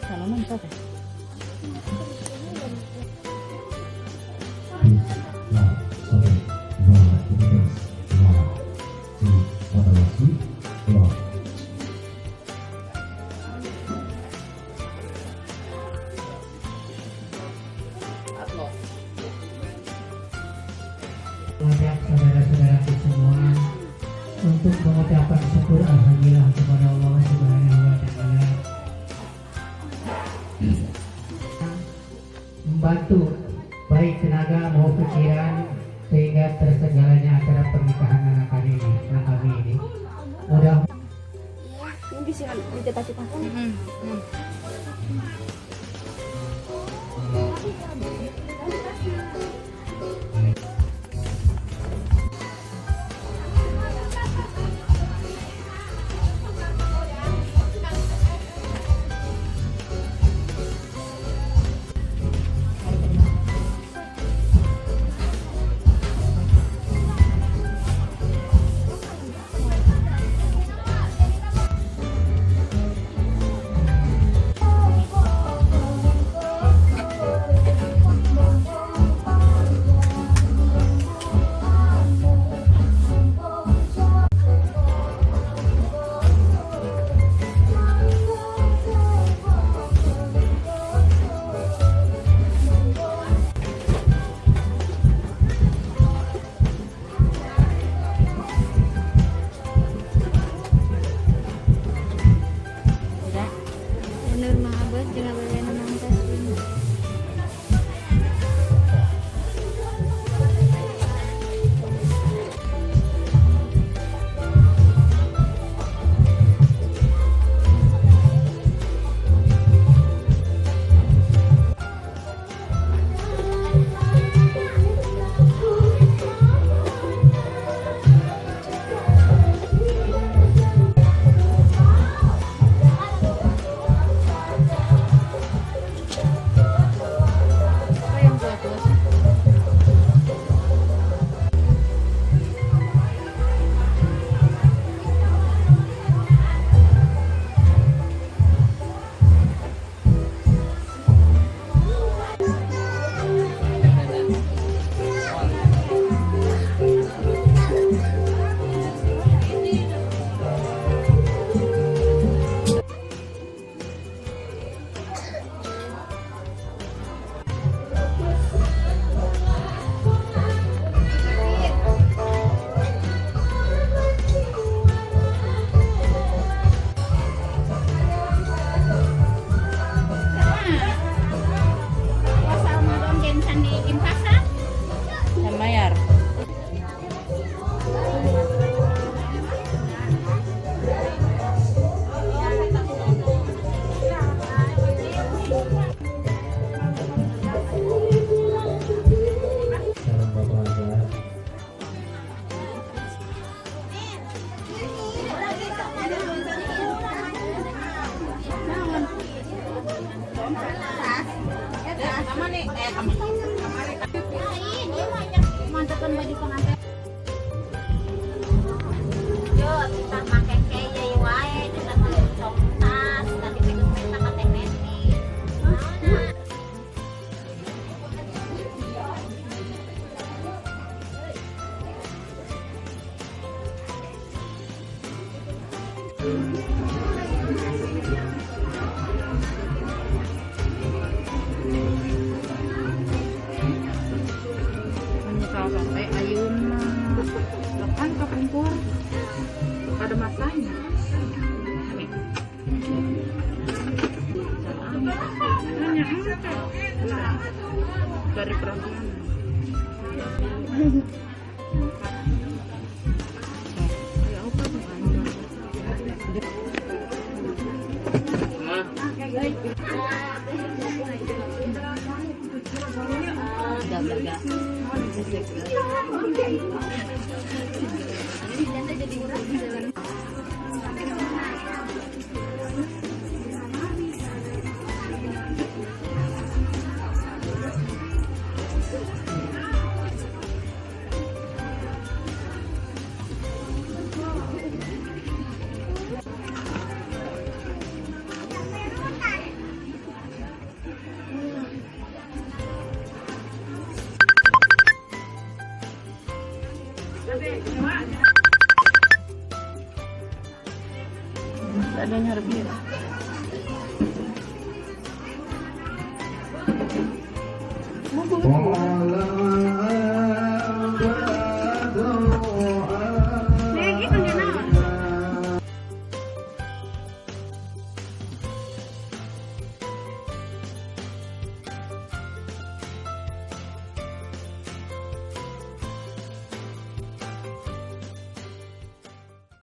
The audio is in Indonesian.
Salaman saja. Mengajak saudara-saudaraku semua untuk mengucapkan syukur alhamdulillah kepada Allah Subhanahu wa taala membantu baik tenaga maupun pikiran sehingga terselenggaranya acara pernikahan anak kami ini. Mudah Ini bisa dicita-citakan. Nur Mahabas dengan belian nonton ini. Mayar. Mantekan baju pengantin. Yo, kita pakai kaya wae, kita pakai tas, tadi kita pakai neti. Sampai ayun kan kapungkur ada masanya dari perempuan Adanya harus